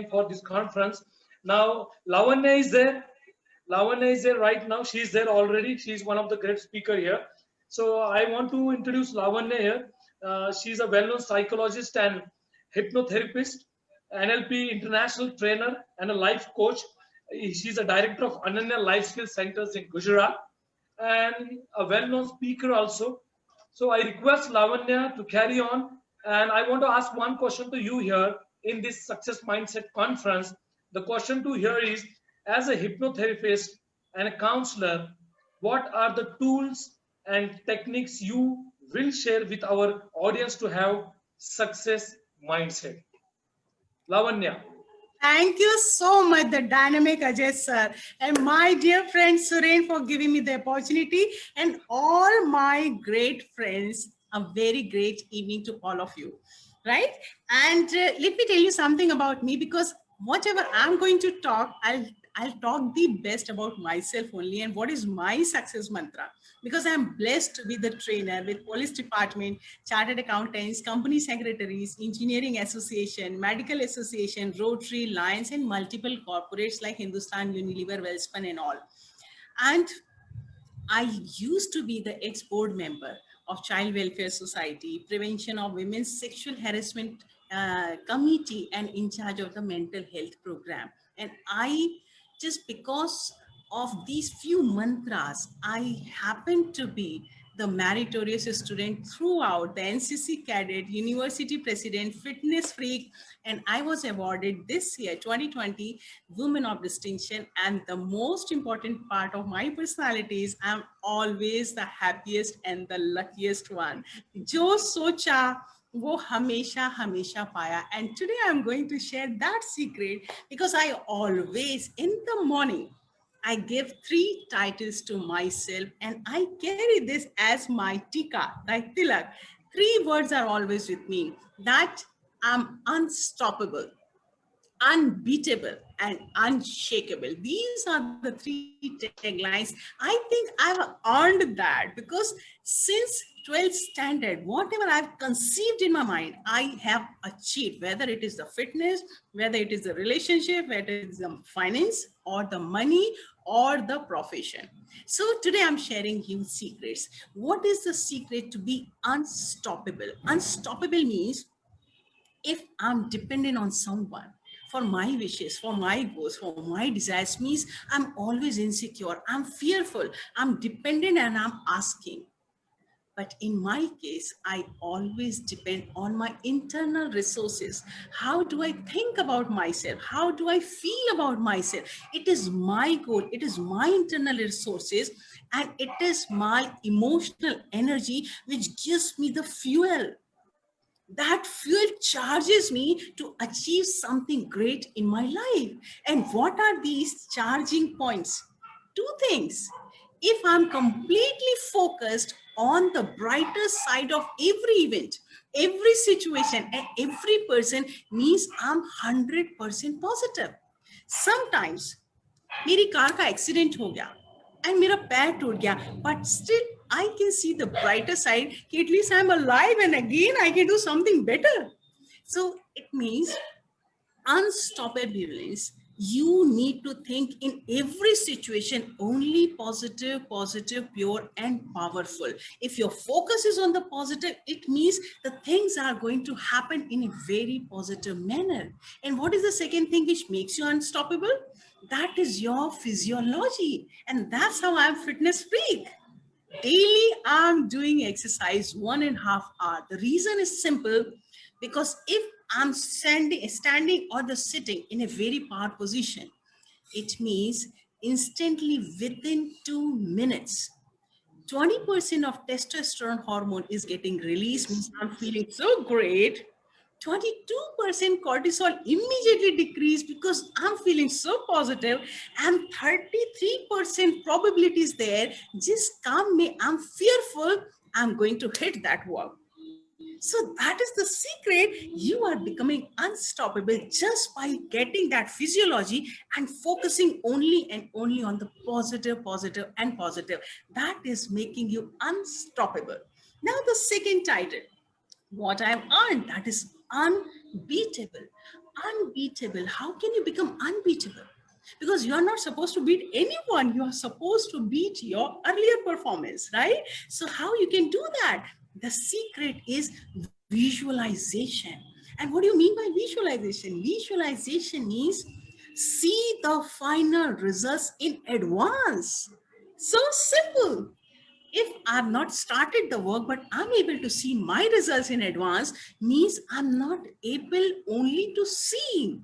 for this conference. Now, Lavanya is there. Lavanya is there right now. She's there already. She's one of the great speaker here. So I want to introduce Lavanya here. She's a well-known psychologist and hypnotherapist, NLP international trainer, and a life coach. She's a director of Ananya Life Skills Centers in Gujarat and a well-known speaker also. So I request Lavanya to carry on, and I want to ask one question to you here in this Success Mindset conference. The question to here is, as a hypnotherapist and a counselor, what are the tools and techniques you will share with our audience to have success mindset? Lavanya. Thank you so much, the dynamic Ajay sir, and my dear friend Suren for giving me the opportunity, and all my great friends. A very great evening to all of you, right? And let me tell you something about me, because whatever I'm going to talk, I'll talk the best about myself only and what is my success mantra, because I'm blessed with a trainer with police department, chartered accountants, company secretaries, engineering association, medical association, Rotary, Lions, and multiple corporates like Hindustan Unilever, Welspun, and all. And I used to be the ex-board member of Child Welfare Society, Prevention of Women's Sexual Harassment Committee, and in charge of the mental health program. And I, just because of these few mantras, I happen to be the meritorious student throughout, the NCC cadet, university president, fitness freak, and I was awarded this year, 2020, Women of Distinction. And the most important part of my personality is I'm always the happiest and the luckiest one. Jo socha, wo hamesha hamesha paya. And today I'm going to share that secret, because I always, in the morning, I give 3 titles to myself, and I carry this as my tika, like tilak. 3 words are always with me, that I'm unstoppable, unbeatable, and unshakable. These are the 3 taglines. I think I've earned that, because since 12th standard, whatever I've conceived in my mind, I have achieved, whether it is the fitness, whether it is the relationship, whether it is the finance or the money or the profession. So today I'm sharing you secrets. What is the secret to be unstoppable? Unstoppable means, if I'm dependent on someone for my wishes, for my goals, for my desires, means I'm always insecure, I'm fearful, I'm dependent, and I'm asking. But in my case, I always depend on my internal resources. How do I think about myself? How do I feel about myself? It is my goal, it is my internal resources, and it is my emotional energy which gives me the fuel. That fuel charges me to achieve something great in my life. And what are these charging points? 2 things. If I'm completely focused on the brighter side of every event, every situation, and every person, means I'm 100% positive. Sometimes मेरी car का accident हो गया and मेरा पैर टूट गया, but still I can see the brighter side. At least I'm alive and again I can do something better. So it means unstoppability. You need to think in every situation only positive, positive, pure, and powerful. If your focus is on the positive, it means the things are going to happen in a very positive manner. And what is the second thing which makes you unstoppable? That is your physiology. And that's how I'm fitness freak. Daily I'm doing exercise 1.5 hours. The reason is simple, because if I'm standing or the sitting in a very power position, it means instantly within 2 minutes 20% of testosterone hormone is getting released, means I'm feeling so great. 22% cortisol immediately decreased because I'm feeling so positive, and 33% probability is there, just come me, I'm fearful, I'm going to hit that wall. So that is the secret. You are becoming unstoppable just by getting that physiology and focusing only and only on the positive, positive, and positive. That is making you unstoppable. Now the second title, what I've earned, that is unbeatable. unbeatable. How can you become unbeatable? Because you are not supposed to beat anyone. You are supposed to beat your earlier performance, right? So how you can do that? The secret is visualization. And what do you mean by visualization? Visualization means see the final results in advance. So simple. If I've not started the work, but I'm able to see my results in advance, means I'm not able only to see,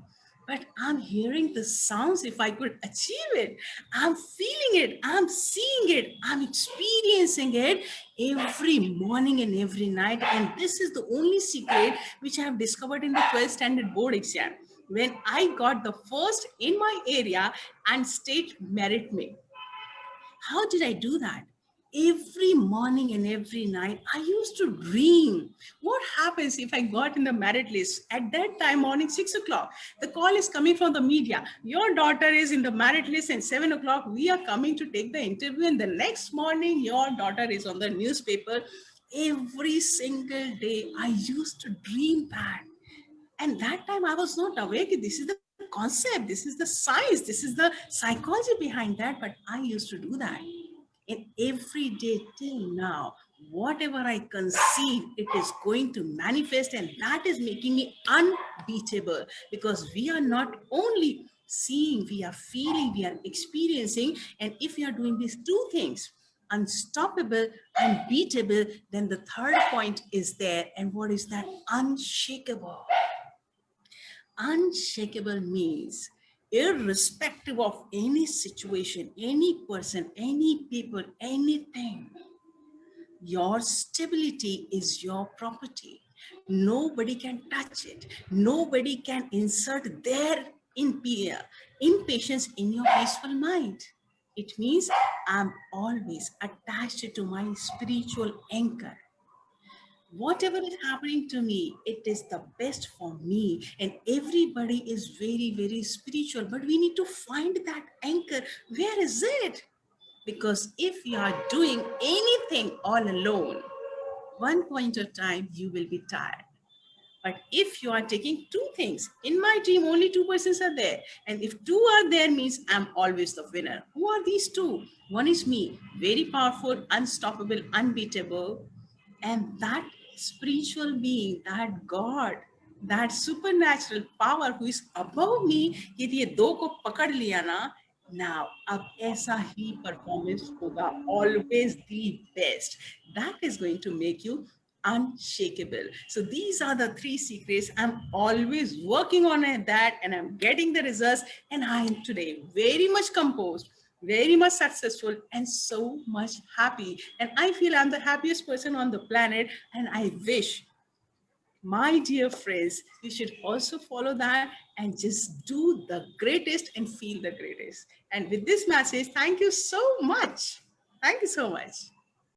but I'm hearing the sounds. If I could achieve it, I'm feeling it, I'm seeing it, I'm experiencing it every morning and every night. And this is the only secret which I have discovered in the 12th standard board exam, when I got the first in my area and state merit me. How did I do that? Every morning and every night, I used to dream. What happens if I got in the merit list at that time, morning 6 o'clock? The call is coming from the media. Your daughter is in the merit list, and 7 o'clock, we are coming to take the interview. And the next morning, your daughter is on the newspaper. Every single day, I used to dream that. And that time I was not aware that this is the concept, this is the science, this is the psychology behind that, but I used to do that. And every day till now, whatever I conceive, it is going to manifest, and that is making me unbeatable, because we are not only seeing, we are feeling, we are experiencing. And if you are doing these two things, unstoppable, unbeatable, then the third point is there. And what is that? Unshakable. Unshakable means irrespective of any situation, any person, any people, anything, your stability is your property. Nobody can touch it. Nobody can insert their impatience in your peaceful mind. It means I'm always attached to my spiritual anchor. Whatever is happening to me, it is the best for me. And everybody is very, very spiritual, but we need to find that anchor. Where is it? Because if you are doing anything all alone, one point of time, you will be tired. But if you are taking two things, in my team, only two persons are there. And if two are there, means I'm always the winner. Who are these two? One is me, very powerful, unstoppable, unbeatable. And that spiritual being, that God, that supernatural power who is above me, यदि ये दो को पकड़ लिया ना, now अब ऐसा ही performance होगा, always the best. That is going to make you unshakable. So these are the three secrets. I'm always working on that, and I'm getting the results. And I am today very much composed, very much successful, and so much happy. And I feel I'm the happiest person on the planet. And I wish, my dear friends, you should also follow that and just do the greatest and feel the greatest. And with this message, thank you so much. Thank you so much.